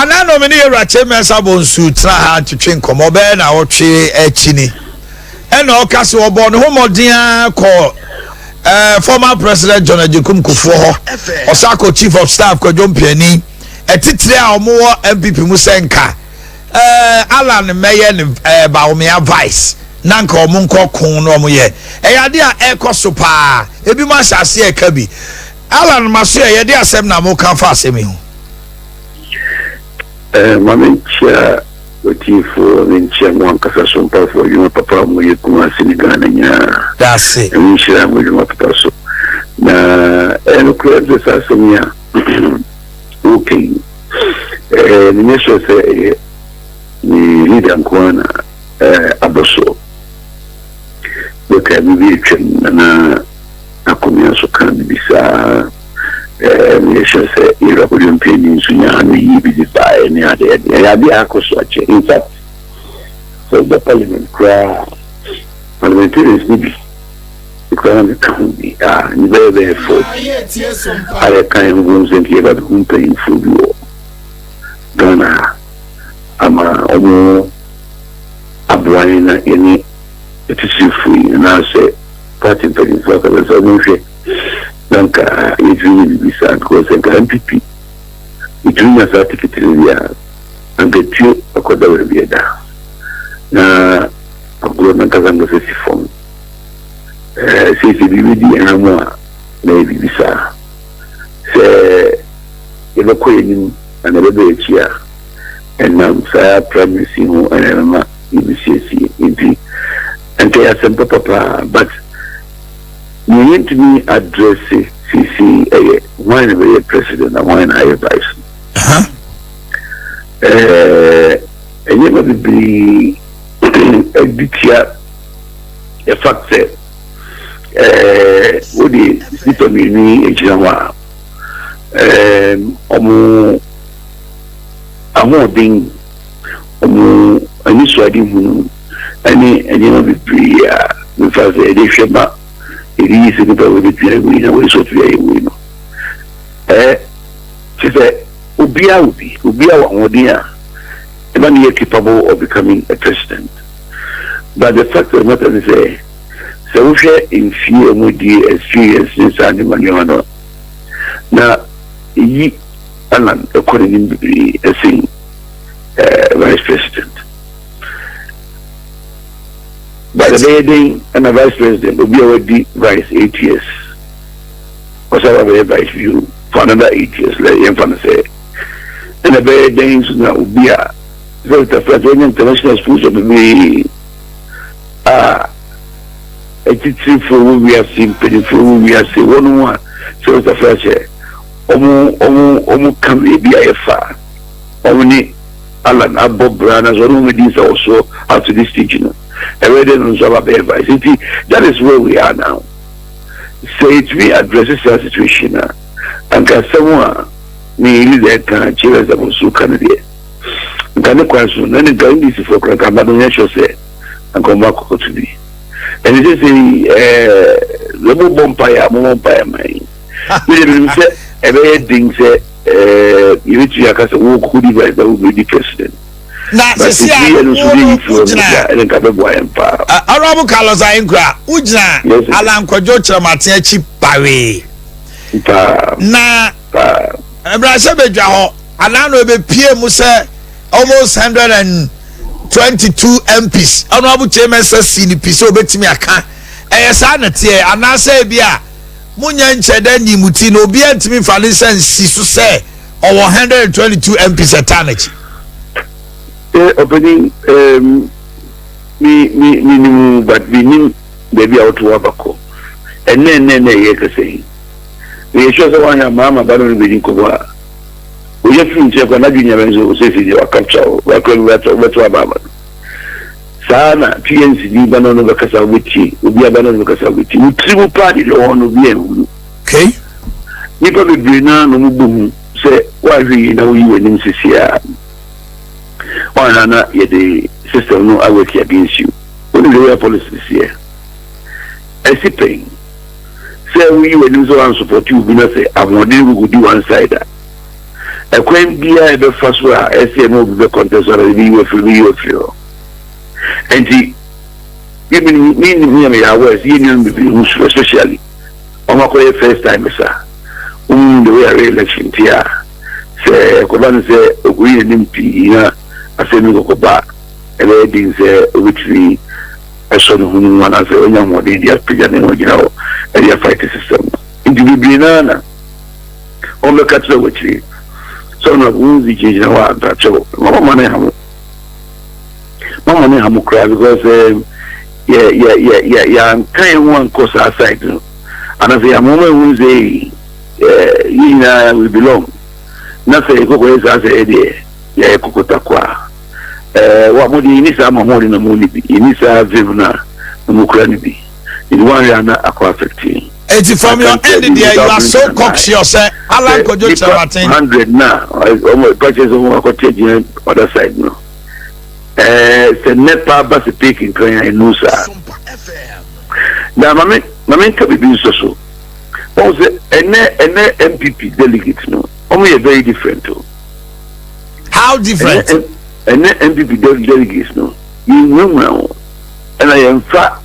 Ana no me ne Rache Mensa bonsu tra ha twetwe nkomo be na wotwe akini. E na okase obo no homoden ko former president John Ajekum Kufuor ho. Osako chief of staff ko Jompiani. Etitire a omo NPP mu senka. Alan Meyer ne Bawumia vice. Nanka omo nkokon no omo ye. Eyade a ekoso pa. Ebi ma hyase e ka bi. Alan maso ye de asem na mo kan fa asem hu. Mamencha for Mincha Monkasa SOMPA for you, Papa Muyakuma Sinigana. That's it. And we share with you, Papa. Now, and clear this as okay. The minister say, lead Ahenkorah Abaso. Look at me, and I come here so can be sa. Minister say, "You are going to pay me so you be by any other." I be accused. In fact, so the parliamentarians need to come be very for. I can't go and give up whom paying for you. Ghana, ama omo abuana any it is free, and I say party paying for the resolution. Donc, il vient de ça, cause NPP. Il vient de ça, ticket un petit à quoi d'avoir bien là. Na, au gouvernement Kazango se font. C'est lui dit un mois, mais il dit ça. C'est évacué un élève tiers. Et même ça, premier signe, un élément, il dit, un peu à SOMPA papa, but you need to be addressing CC when the president and when I advise. And you must be a detail, a fact that what is determining a general being an issue and you must be because they it is a little bit between so to she said, Ubia Modia, even capable of becoming a president. But the fact of the matter is, so we share in fear Moody experience inside the Manuano. Now, ye Alan, according to the thing, vice president. But the lady and the vice president will be already vice 8 years. What's our vice view for another 8 years, like Infant say. And the very days now will be a very Federal international schools of me. A teaching for we have seen, penny for we have seen 1 so the first year. Omu come be a far. Only Alan Bob Branners or only these also after this teaching. That is where we are now. So it me addresses the situation and can someone me that can cheer as a Musu candidate. Can the question then going this for Crackabadon say and come back to me. And it is a lobo bumpire, mine. A very thing say, you need to have a walk who device that will be the president. Na sisi Arabu Carlos Ahenkorah ujina Kyerematen achi bawe na Ebrase bedwa ho anano be pie mu se almost 122 MPs Honorable Chairman says ni pise obetimi aka eyesa na tie anase bia munya ncheda nyimuti no obi antimi fa ne sense so se owo 122 MPs etanachi. Opening me but we need maybe out to Wabako. And then ye can say, we show the one Mamma Baron Bidding Kowa. We have been check on Adina Renzo, says you are capture, welcome to Ababa. Sana, PNC, Banon of Casawichi, will be a Banon of Casawichi, with triple party on the okay. You probably be none of boom, say, why we know you in CCR. One another, yet the system no I work against you. What is the real policy this year? I see pain. Say we will lose one support you, we not say I'm not able to do one side. a queen be a first one, SMO the contest or the you. And the even me, I was union especially on my first time, sir. The way election here, say, Koban say, we NPP, I say, no go back, and they didn't say, which we, I saw the woman as a young one, they are presenting, you know, and they are fighting system. In the Bibliana, on the catcher, which we, so no wounds, the change in our touch, Mama Hamu cry because, I'm kind of one course outside, and I say, a moment will say, we belong. Nothing go as a day, Kokotakwa. What would you need some more in the moon? You need some Vivna, the Mukranibi. In 1 year, aqua 15. 80 from your end, you are so coxious. I like Kyerematen 100 now. I almost purchase on what cottage other side now. The net power bus taking Korea in Nusa. Now, my can be so. Also, an NPP delegate, no, only a very different too. How different? An NPP delegates, no, you know, and I am fat.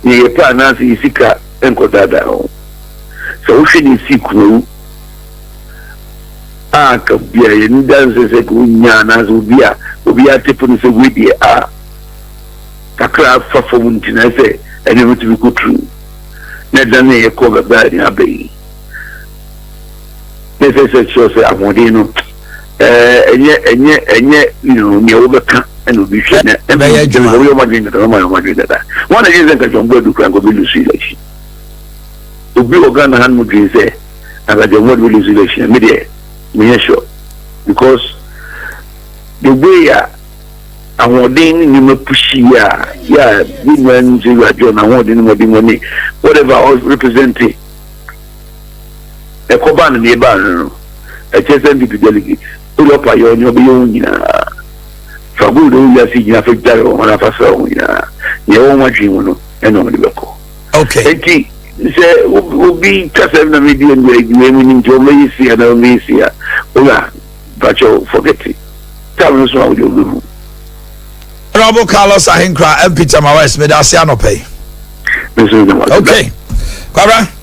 You plan as you seek and go down. So, we should see crew. Ah, come here, and dances a good yanas will be a tipple with the ah. A crowd for fountain, I say, and it would be good true. Nedane cover bad in a bay. This is a show, say, I'm Modino. And yet, you know, near overcome and will be shut. And I do Madrid that one against the John Boyd to crank of Lucy. To be a gun hand would say, and I don't want to lose election. Me sure. Because the way I want to push yeah, big man, John, I want any money, whatever I was representing. A Koban neighbor, a NPP delegate, pull up a young for good, only see you have a darrow on a person, you own what you want, and only local. Okay. Say, will be Cassandra median way, you mean to Macy and Almesia. But you forget it. Tell us what you do. Robo Carlos Ahenkorah, MP Tame West, Medasiano pay. Okay. Kwabra.